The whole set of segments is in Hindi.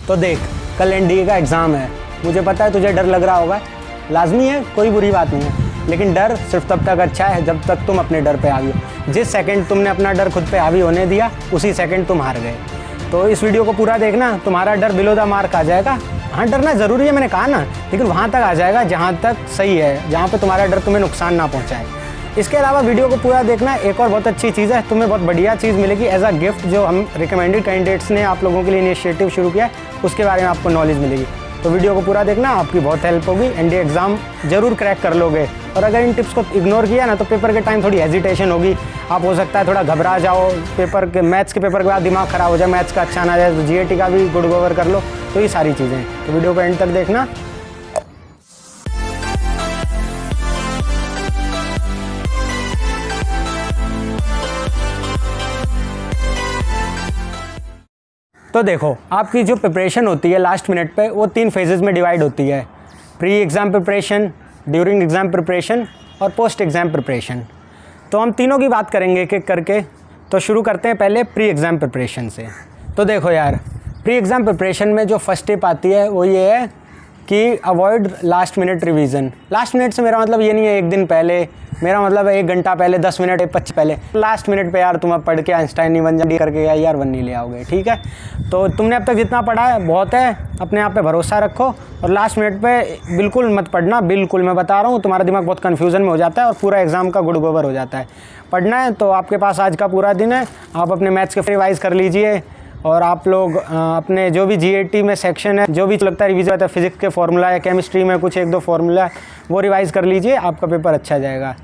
तो देख, कल एनडीए का एग्ज़ाम है। मुझे पता है तुझे डर लग रहा होगा, लाजमी है, कोई बुरी बात नहीं है, लेकिन डर सिर्फ तब तक अच्छा है जब तक तुम अपने डर पे हावी हो। जिस सेकंड तुमने अपना डर खुद पे हावी होने दिया, उसी सेकंड तुम हार गए। तो इस वीडियो को पूरा देखना, तुम्हारा डर बिलो द मार्क आ जाएगा। हाँ, डरना ज़रूरी है, मैंने कहा ना, लेकिन वहाँ तक आ जाएगा जहाँ तक सही है, जहाँ पे तुम्हारा डर तुम्हें नुकसान ना पहुँचाए। इसके अलावा वीडियो को पूरा देखना। एक और बहुत अच्छी चीज़ है, तुम्हें बहुत बढ़िया चीज़ मिलेगी एज अ गिफ्ट, जो हम रिकमेंडेड कैंडिडेट्स ने आप लोगों के लिए इनिशिएटिव शुरू किया है, उसके बारे में आपको नॉलेज मिलेगी। तो वीडियो को पूरा देखना, आपकी बहुत हेल्प होगी, एनडीए एग्ज़ाम जरूर क्रैक कर लोगे। और अगर इन टिप्स को इग्नोर किया ना, तो पेपर के टाइम थोड़ी हेजिटेशन होगी, आप हो सकता है थोड़ा घबरा जाओ, पेपर के मैथ्स के पेपर के बाद दिमाग ख़राब हो जाए, मैथ्स का अच्छा ना जाए, तो जीएटी का भी गुड गोवर कर लो। तो ये सारी चीज़ें हैं, तो वीडियो को एंड तक देखना। तो देखो, आपकी जो प्रिपरेशन होती है लास्ट मिनट पे, वो 3 फेजेज़ में डिवाइड होती है: pre exam preparation, during exam preparation और पोस्ट एग्ज़ाम प्रिपरेशन। तो हम तीनों की बात करेंगे एक एक करके। तो शुरू करते हैं पहले प्री एग्ज़ाम प्रिपरेशन से। तो देखो यार, प्री एग्ज़ाम प्रिपरेशन में जो फर्स्ट टिप आती है वो ये है कि avoid last minute revision. Last minute से मेरा मतलब ये नहीं है एक दिन पहले, मेरा मतलब है 1 घंटा पहले, 10 मिनट, 25 पहले। लास्ट मिनट पे यार तुम अब पढ़ के आइंस्टाइन नहीं बन जाओगे करके यार 1 नहीं ले आओगे, ठीक है। तो तुमने अब तक जितना पढ़ा है बहुत है, अपने आप पे भरोसा रखो और लास्ट मिनट पे बिल्कुल मत पढ़ना, बिल्कुल। मैं बता रहा हूँ, तुम्हारा दिमाग बहुत कन्फ्यूज़न में हो जाता है और पूरा एग्ज़ाम का गुड़ गोबर हो जाता है। पढ़ना है तो आपके पास आज का पूरा दिन है, आप अपने मैथ्स के रिवाइज़ कर लीजिए। और आप लोग अपने जो भी जीएटी में सेक्शन है, जो भी लगता है रिवीजन होता है, फिजिक्स के फॉर्मूला या केमिस्ट्री में कुछ 1-2 फॉर्मूला, वो रिवाइज़ कर लीजिए, आपका पेपर अच्छा जाएगा।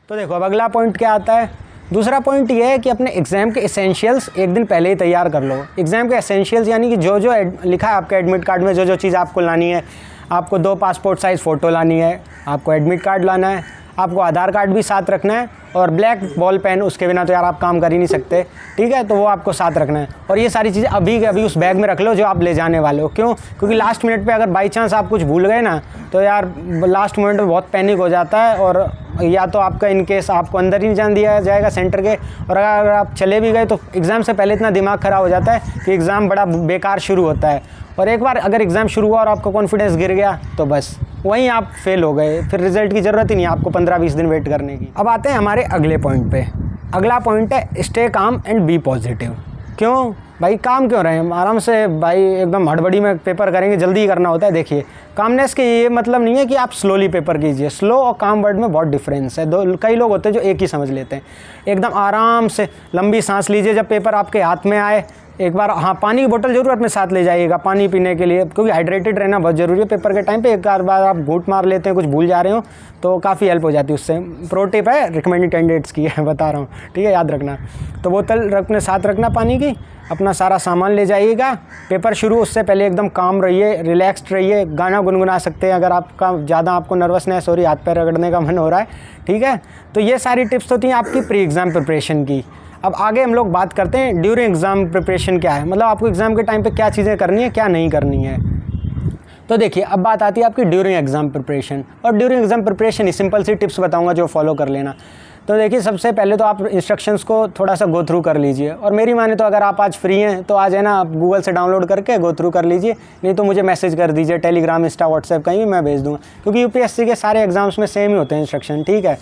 तो देखो, अब अगला पॉइंट क्या आता है। दूसरा पॉइंट ये है कि अपने एग्ज़ाम के एसेंशियल्स एक दिन पहले ही तैयार कर लो। एग्ज़ाम के एसेंशियल्स यानी कि जो जो लिखा है आपके एडमिट कार्ड में, जो जो चीज़ आपको लानी है, आपको 2 पासपोर्ट साइज़ फ़ोटो लानी है, आपको एडमिट कार्ड लाना है, आपको आधार कार्ड भी साथ रखना है और ब्लैक बॉल पेन, उसके बिना तो यार आप काम कर ही नहीं सकते, ठीक है। तो वो आपको साथ रखना है और ये सारी चीज़ें अभी के अभी उस बैग में रख लो जो आप ले जाने वाले हो। क्यों? क्योंकि लास्ट मिनट पे अगर बाई चांस आप कुछ भूल गए ना, तो यार लास्ट मिनट में बहुत पैनिक हो जाता है और या तो आपका इन केस आपको अंदर ही नहीं जाने दिया जाएगा सेंटर के, और अगर आप चले भी गए तो एग्ज़ाम से पहले इतना दिमाग ख़राब हो जाता है कि एग्ज़ाम बड़ा बेकार शुरू होता है। और एक बार अगर एग्ज़ाम शुरू हुआ और आपका कॉन्फिडेंस गिर गया तो बस वहीं आप फेल हो गए, फिर रिज़ल्ट की ज़रूरत ही नहीं है आपको 15-20 दिन वेट करने की। अब आते हैं हमारे अगले पॉइंट पे। अगला पॉइंट है stay calm and B positive. क्यों भाई, काम क्यों रहे, आराम से भाई एकदम हड़बड़ी में पेपर करेंगे, जल्दी ही करना होता है। देखिए, कामनेस के ये मतलब नहीं है कि आप स्लोली पेपर कीजिए, स्लो और काम वर्ड में बहुत डिफरेंस है। कई लोग होते हैं जो एक ही समझ लेते हैं। एकदम आराम से लंबी सांस लीजिए जब पेपर आपके हाथ में आए। एक बार हाँ, पानी की बोतल जरूर अपने साथ ले जाइएगा पानी पीने के लिए, क्योंकि हाइड्रेटेड रहना बहुत ज़रूरी है पेपर के टाइम पे। एक बार आप घूंट मार लेते हैं, कुछ भूल जा रहे हो, तो काफ़ी हेल्प हो जाती है उससे। प्रो टिप है, रिकमेंडेड कैंडिडेट्स की है, बता रहा हूँ, ठीक है, याद रखना। तो बोतल अपने साथ रखना पानी की, अपना सारा सामान ले जाइएगा। पेपर शुरू उससे पहले एकदम काम रहिए, रिलैक्स्ड रहिए, गाना गुनगुना सकते हैं अगर आपका ज़्यादा आपको नर्वसनेस हो रही है, हाथ पैर रगड़ने का मन हो रहा है, ठीक है। तो ये सारी टिप्स होती हैं आपकी प्री एग्ज़ाम प्रिपरेशन की। अब आगे हम लोग बात करते हैं ड्यूरिंग एग्ज़ाम प्रिपरेशन क्या है, मतलब आपको एग्ज़ाम के टाइम पे क्या चीज़ें करनी है, क्या नहीं करनी है। तो देखिए, अब बात आती है आपकी ड्यूरिंग एग्ज़ाम प्रिपरेशन। और ड्यूरिंग एग्ज़ाम प्रिपरेशन ही सिंपल सी टिप्स बताऊंगा जो फॉलो कर लेना। तो देखिए, सबसे पहले तो आप इंस्ट्रक्शंस को थोड़ा सा गो थ्रू कर लीजिए, और मेरी माने तो अगर आप आज फ्री हैं तो आज है ना, आप गूगल से डाउनलोड करके गो थ्रू कर लीजिए, नहीं तो मुझे मैसेज कर दीजिए, टेलीग्राम, इंस्टा, व्हाट्सएप कहीं भी मैं भेज दूँगा, क्योंकि यूपीएससी के सारे एग्जाम्स में सेम ही होते हैं इंस्ट्रक्शन, ठीक है।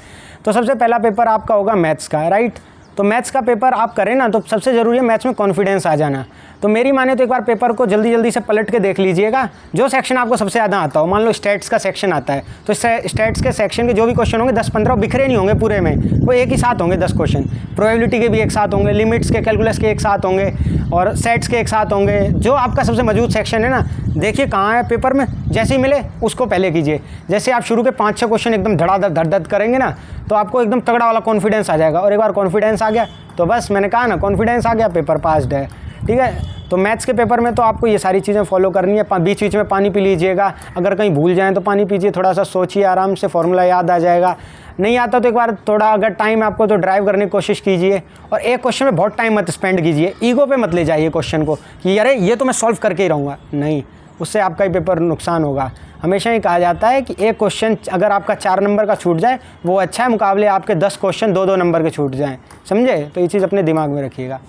तो सबसे पहला पेपर आपका होगा मैथ्स का, राइट। तो मैथ्स का पेपर आप करें ना, तो सबसे ज़रूरी है मैथ्स में कॉन्फिडेंस आ जाना। तो मेरी माने तो एक बार पेपर को जल्दी जल्दी से पलट के देख लीजिएगा, जो सेक्शन आपको सबसे ज़्यादा आता हो। मान लो स्टैट्स का सेक्शन आता है, तो स्टैट्स के सेक्शन के जो भी क्वेश्चन होंगे 10-15 बिखरे नहीं होंगे पूरे में, वो एक ही साथ होंगे 10 क्वेश्चन। प्रोबेबिलिटी के भी एक साथ होंगे, लिमिट्स के, कैलकुलस के एक साथ होंगे, और सेट्स के एक साथ होंगे। जो आपका सबसे मजबूत सेक्शन है ना, देखिए कहाँ है पेपर में, जैसे ही मिले उसको पहले कीजिए। जैसे आप शुरू के 5-6 क्वेश्चन एकदम धड़ाधड़ धड़ करेंगे ना, तो आपको एकदम तगड़ा वाला कॉन्फिडेंस आ जाएगा। और एक बार कॉन्फिडेंस आ गया तो बस, मैंने कहा ना, कॉन्फिडेंस आ गया, पेपर पास्ड है, ठीक है। तो मैथ्स के पेपर में तो आपको ये सारी चीज़ें फॉलो करनी है। बीच बीच में पानी पी लीजिएगा, अगर कहीं भूल जाएं तो पानी पीजिए, थोड़ा सा सोचिए आराम से, फॉर्मूला याद आ जाएगा। नहीं आता तो एक बार थोड़ा अगर टाइम आपको तो ड्राइव करने की कोशिश कीजिए, और एक क्वेश्चन में बहुत टाइम मत स्पेंड कीजिए। ईगो पे मत ले जाइए क्वेश्चन को कि अरे ये तो मैं सॉल्व करके ही रहूँगा, नहीं, उससे आपका ही पेपर नुकसान होगा। हमेशा ही कहा जाता है कि एक क्वेश्चन अगर आपका 4 नंबर का छूट जाए वो अच्छा है, मुकाबले आपके 10 क्वेश्चन 2-2 नंबर के छूट जाएँ, समझे। तो ये चीज़ अपने दिमाग में रखिएगा।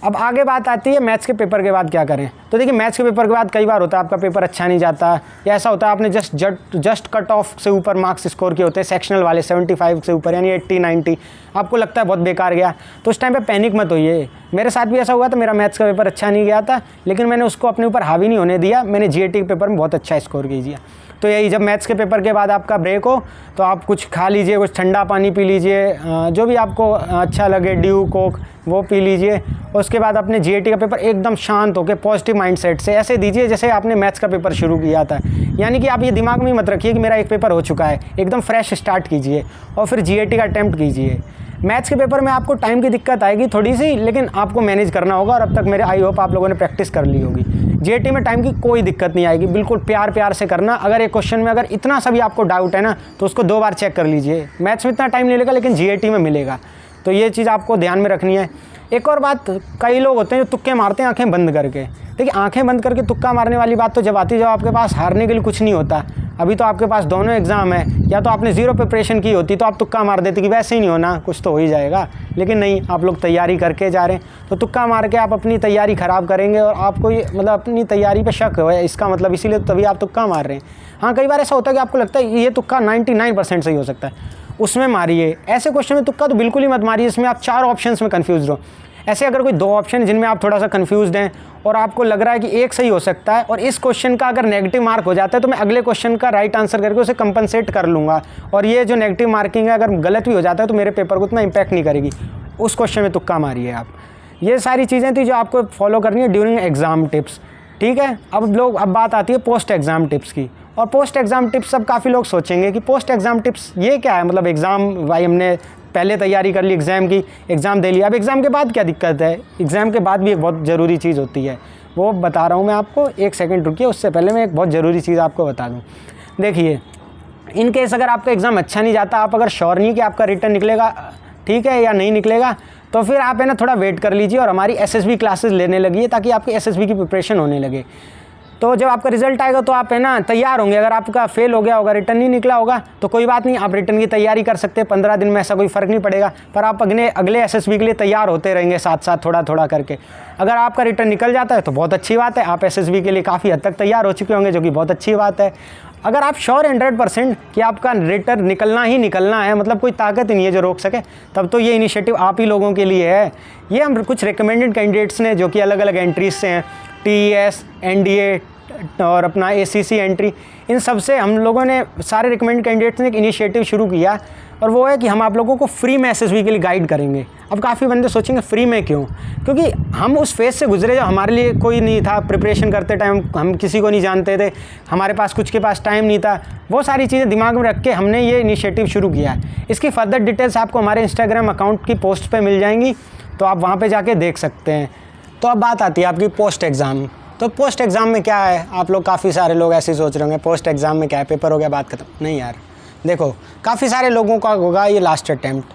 अब आगे बात आती है मैथ्स के पेपर के बाद क्या करें। तो देखिए मैथ्स के पेपर के बाद कई बार होता है आपका पेपर अच्छा नहीं जाता, या ऐसा होता है आपने जस्ट कट ऑफ से ऊपर मार्क्स स्कोर किए होते हैं सेक्शनल वाले 75 से ऊपर, यानी 80 90, आपको लगता है बहुत बेकार गया, तो उस टाइम पे पैनिक मत होइए। मेरे साथ भी ऐसा हुआ था, मेरा मैथ्स का पेपर अच्छा नहीं गया था, लेकिन मैंने उसको अपने ऊपर हावी नहीं होने दिया, मैंने GAT के पेपर में बहुत अच्छा स्कोर कीजिए। तो यही, जब मैथ्स के पेपर के बाद आपका ब्रेक हो तो आप कुछ खा लीजिए, कुछ ठंडा पानी पी लीजिए, जो भी आपको अच्छा लगे, ड्यू कोक वो पी लीजिए। उसके बाद अपने GAT का पेपर एकदम शांत होकर पॉजिटिव माइंडसेट से ऐसे दीजिए जैसे आपने मैथ्स का पेपर शुरू किया था। यानी कि आप ये दिमाग में मत रखिए कि मेरा एक पेपर हो चुका है, एकदम फ्रेश स्टार्ट कीजिए और फिर GAT का अटैम्प्ट कीजिए। मैथ्स के पेपर में आपको टाइम की दिक्कत आएगी थोड़ी सी, लेकिन आपको मैनेज करना होगा, और अब तक मेरे आई होप आप लोगों ने प्रैक्टिस कर ली होगी। GAT में टाइम की कोई दिक्कत नहीं आएगी, बिल्कुल प्यार से करना। अगर एक क्वेश्चन में अगर इतना सा भी आपको डाउट है ना, तो उसको 2 बार चेक कर लीजिए। मैथ्स में इतना टाइम नहीं लगेगा, लेकिन GAT में मिलेगा, तो ये चीज़ आपको ध्यान में रखनी है। एक और बात, कई लोग होते हैं जो तुक्के मारते हैं आंखें बंद करके। देखिए आंखें बंद करके तुक्का मारने वाली बात तो जब आती है जब आपके पास हारने के लिए कुछ नहीं होता। अभी तो आपके पास दोनों एग्ज़ाम है, या तो आपने 0 प्रिपरेशन की होती तो आप तुक्का मार देते कि वैसे ही नहीं होना, कुछ तो हो ही जाएगा, लेकिन नहीं, आप लोग तैयारी करके जा रहे हैं, तो तुक्का मार के आप अपनी तैयारी ख़राब करेंगे और आपको ये मतलब अपनी तैयारी पे शक है इसका मतलब, इसीलिए तभी आप तुक्का मार रहे हैं। हाँ, कई बार ऐसा होता है कि आपको लगता है ये तुक्का 99% सही हो सकता है, उसमें मारिए। ऐसे क्वेश्चन में तुक्का तो बिल्कुल ही मत मारिए इसमें आप 4 ऑप्शंस में कन्फ्यूज़ हो। ऐसे अगर कोई 2 ऑप्शन जिनमें आप थोड़ा सा कन्फ्यूज़्ड हैं और आपको लग रहा है कि एक सही हो सकता है, और इस क्वेश्चन का अगर नेगेटिव मार्क हो जाता है तो मैं अगले क्वेश्चन का राइट आंसर करके उसे कंपनसेट कर लूँगा, और ये जो नेगेटिव मार्किंग है अगर गलत भी हो जाता है तो मेरे पेपर को उतना इंपैक्ट नहीं करेगी, उस क्वेश्चन में तुक्का मारिए आप। ये सारी चीज़ें थी जो आपको फॉलो करनी है ड्यूरिंग एग्ज़ाम टिप्स, ठीक है। अब बात आती है पोस्ट एग्ज़ाम टिप्स की। और पोस्ट एग्ज़ाम टिप्स, सब काफ़ी लोग सोचेंगे कि पोस्ट एग्ज़ाम टिप्स ये क्या है, मतलब एग्ज़ाम भाई हमने पहले तैयारी कर ली एग्ज़ाम की, एग्ज़ाम दे लिया, अब एग्ज़ाम के बाद क्या दिक्कत है। एग्ज़ाम के बाद भी एक बहुत ज़रूरी चीज़ होती है, वो बता रहा हूँ मैं आपको, 1 सेकंड रुकिए, उससे पहले मैं एक बहुत ज़रूरी चीज़ आपको बता दूँ। देखिए, इन केस अगर आपका एग्ज़ाम अच्छा नहीं जाता, आप अगर श्योर नहीं कि आपका रिटर्न निकलेगा, ठीक है, या नहीं निकलेगा, तो फिर आप है ना थोड़ा वेट कर लीजिए और हमारी SSB क्लासेस लेने लगिए, ताकि आपकी SSB की प्रिपरेशन होने लगे। तो जब आपका रिजल्ट आएगा तो आप है ना तैयार होंगे। अगर आपका फेल हो गया होगा, रिटर्न नहीं निकला होगा, तो कोई बात नहीं, आप रिटर्न की तैयारी कर सकते हैं 15 दिन में, ऐसा कोई फ़र्क नहीं पड़ेगा, पर आप अगले SSB के लिए तैयार होते रहेंगे साथ साथ थोड़ा थोड़ा करके। अगर आपका रिटर्न निकल जाता है तो बहुत अच्छी बात है, आप SSB के लिए काफ़ी हद तक तैयार हो चुके होंगे, जो कि बहुत अच्छी बात है। अगर आप श्योर 100% कि आपका रिटर्न निकलना ही निकलना है, मतलब कोई ताकत ही नहीं है जो रोक सके, तब तो ये इनिशिएटिव आप ही लोगों के लिए है। ये हम कुछ रिकमेंडेड कैंडिडेट्स ने, जो कि अलग अलग एंट्रीज से हैं, TES, NDA और अपना ACC एंट्री, इन सब से हम लोगों ने, सारे रिकमेंडेड कैंडिडेट्स ने एक इनिशिएटिव शुरू किया, और वो है कि हम आप लोगों को फ्री में SSB के लिए गाइड करेंगे। अब काफ़ी बंदे सोचेंगे फ्री में क्यों, क्योंकि हम उस फेज़ से गुजरे जो हमारे लिए कोई नहीं था, प्रिपरेशन करते टाइम हम किसी को नहीं जानते थे, हमारे पास कुछ के पास टाइम नहीं था, वो सारी चीज़ें दिमाग में रख के हमने ये इनिशिएटिव शुरू किया है। इसकी फर्दर डिटेल्स आपको हमारे इंस्टाग्राम अकाउंट की पोस्ट पर मिल जाएंगी, तो आप वहाँ पर जाके देख सकते हैं। तो अब बात आती है आपकी पोस्ट एग्ज़ाम। तो पोस्ट एग्ज़ाम में क्या है, आप लोग काफ़ी सारे लोग ऐसे सोच रहे होंगे पोस्ट एग्ज़ाम में क्या है, पेपर हो गया बात खत्म। नहीं यार, देखो काफ़ी सारे लोगों का होगा ये लास्ट अटैम्प्ट,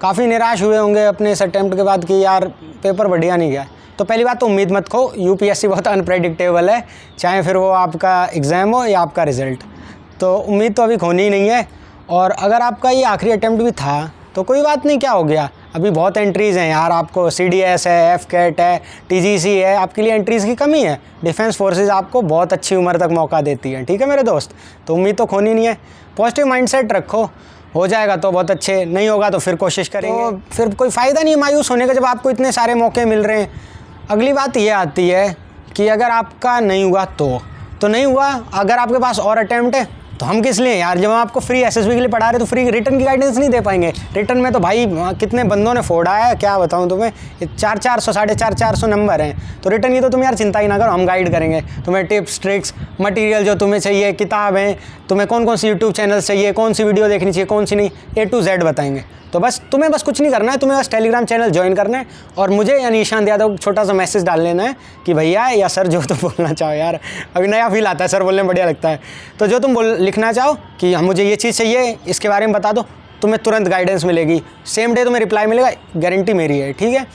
काफ़ी निराश हुए होंगे अपने इस अटैम्प्ट के बाद कि यार पेपर बढ़िया नहीं गया। तो पहली बात तो उम्मीद मत खो, UPSC बहुत अनप्रेडिक्टेबल है, चाहे फिर वो आपका एग्ज़ाम हो या आपका रिज़ल्ट, तो उम्मीद तो अभी खोनी ही नहीं है। और अगर आपका ये आखिरी अटैम्प्ट भी था तो कोई बात नहीं, क्या हो गया, अभी बहुत एंट्रीज़ हैं यार, आपको CDS है, FCAT है, TGC है, आपके लिए एंट्रीज़ की कमी है। डिफेंस फोर्सेस आपको बहुत अच्छी उम्र तक मौका देती है, ठीक है मेरे दोस्त, तो उम्मीद तो खोनी नहीं है। पॉजिटिव माइंडसेट रखो, हो जाएगा तो बहुत अच्छे, नहीं होगा तो फिर कोशिश करेंगे, तो फिर कोई फ़ायदा नहीं मायूस होने का जब आपको इतने सारे मौके मिल रहे हैं। अगली बात ये आती है कि अगर आपका नहीं हुआ तो नहीं हुआ, अगर आपके पास और अटैम्प्ट है तो हम किस लिए यार, जब हम आपको फ्री SSB के लिए पढ़ा रहे तो फ्री रिटर्न की गाइडेंस नहीं दे पाएंगे। रिटर्न में तो भाई कितने बंदों ने फोड़ा है, क्या बताऊं तुम्हें, 400 450 नंबर हैं, तो रिटर्न की तो तुम यार चिंता ही ना करो, हम गाइड करेंगे तुम्हें, टिप्स ट्रिक्स मटेरियल जो तुम्हें चाहिए, किताबें, तुम्हें कौन कौन सी यूट्यूब चैनल चाहिए, कौन सी वीडियो देखनी चाहिए, कौन सी नहीं, A to Z बताएंगे। तो बस तुम्हें कुछ नहीं करना है, तुम्हें बस टेलीग्राम चैनल ज्वाइन करना है और मुझे यानी ईशान यादव को छोटा सा मैसेज डाल लेना है कि भैया या सर जो तुम बोलना चाहो, यार अभी नया फील आता है, सर बोलने में बढ़िया लगता है, तो जो तुम लिखना चाहो कि हम मुझे ये चीज़ चाहिए, इसके बारे में बता दो, तुम्हें तुरंत गाइडेंस मिलेगी, सेम डे तुम्हें रिप्लाई मिलेगा, गारंटी मेरी है, ठीक है।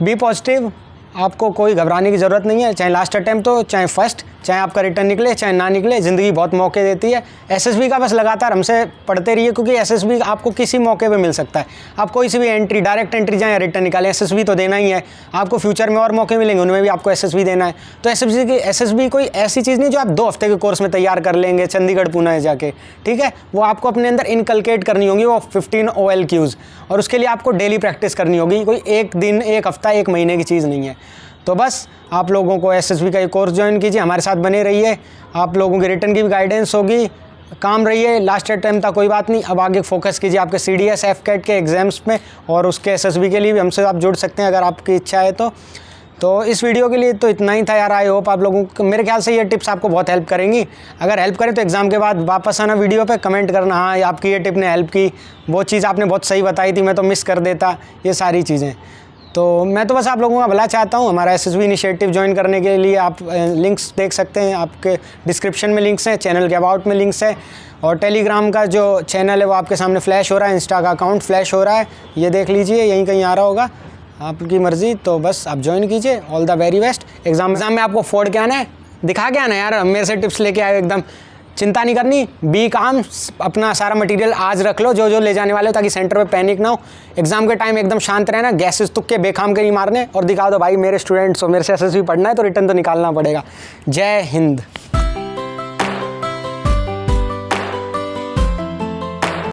बी पॉजिटिव, आपको कोई घबराने की ज़रूरत नहीं है, चाहे लास्ट अटैम्प्ट हो चाहे फर्स्ट, चाहे आपका रिटर्न निकले चाहे ना निकले, ज़िंदगी बहुत मौके देती है। एसएसबी का बस लगातार हमसे पढ़ते रहिए, क्योंकि एसएसबी आपको किसी मौके पे मिल सकता है। आप कोई सी भी एंट्री, डायरेक्ट एंट्री जाए या रिटर्न निकालें, एसएसबी तो देना ही है। आपको फ्यूचर में और मौके मिलेंगे, उनमें भी आपको एसएसबी देना है। तो एसएसबी कोई ऐसी चीज़ नहीं जो आप 2 हफ्ते के कोर्स में तैयार कर लेंगे चंडीगढ़ पुणे जाके, ठीक है। वो आपको अपने अंदर इनकलकेट करनी होगी वो 15 OLQs, और उसके लिए आपको डेली प्रैक्टिस करनी होगी। कोई एक दिन, एक हफ्ता, एक महीने की चीज़ नहीं है। तो बस आप लोगों को एसएसबी का एक कोर्स ज्वाइन कीजिए, हमारे साथ बने रहिए। आप लोगों के रिटर्न की भी गाइडेंस होगी, काम रहिए। लास्ट अटेम्प्ट था कोई बात नहीं, अब आगे फोकस कीजिए आपके CDS FCAT के एग्ज़ाम्स में, और उसके एसएसबी के लिए भी हमसे आप जुड़ सकते हैं अगर आपकी इच्छा है तो इस वीडियो के लिए तो इतना ही था यार। आई होप आप लोगों को, मेरे ख्याल से ये टिप्स आपको बहुत हेल्प करेंगी। अगर हेल्प करें तो एग्ज़ाम के बाद वापस आना वीडियो पे, कमेंट करना, हाँ आपकी ये टिप ने हेल्प की, वो चीज़ आपने बहुत सही बताई थी, मैं तो मिस कर देता, ये सारी चीज़ें। तो मैं तो बस आप लोगों का भला चाहता हूँ। हमारा एसएसबी इनिशिएटिव ज्वाइन करने के लिए आप लिंक्स देख सकते हैं, आपके डिस्क्रिप्शन में लिंक्स हैं, चैनल के अबाउट में लिंक्स है, और टेलीग्राम का जो चैनल है वो आपके सामने फ्लैश हो रहा है, इंस्टा का अकाउंट फ्लैश हो रहा है, ये देख लीजिए, यहीं कहीं आ रहा होगा, आपकी मर्ज़ी। तो बस आप ज्वाइन कीजिए। All the very best. Exam में आपको फोड़ के आना है, दिखा के आना है यार, मेरे से टिप्स लेके आए एकदम, चिंता नहीं करनी, बी काम, अपना सारा मटेरियल आज रख लो जो ले जाने वाले हो, ताकि सेंटर पे पैनिक ना हो। एग्जाम के टाइम एकदम शांत रहना, गैसेस तुक्के बेखाम के नहीं मारने, और दिखा दो भाई मेरे स्टूडेंट्स हो, मेरे से एसएसबी पढ़ना है तो रिटर्न तो निकालना पड़ेगा। जय हिंद।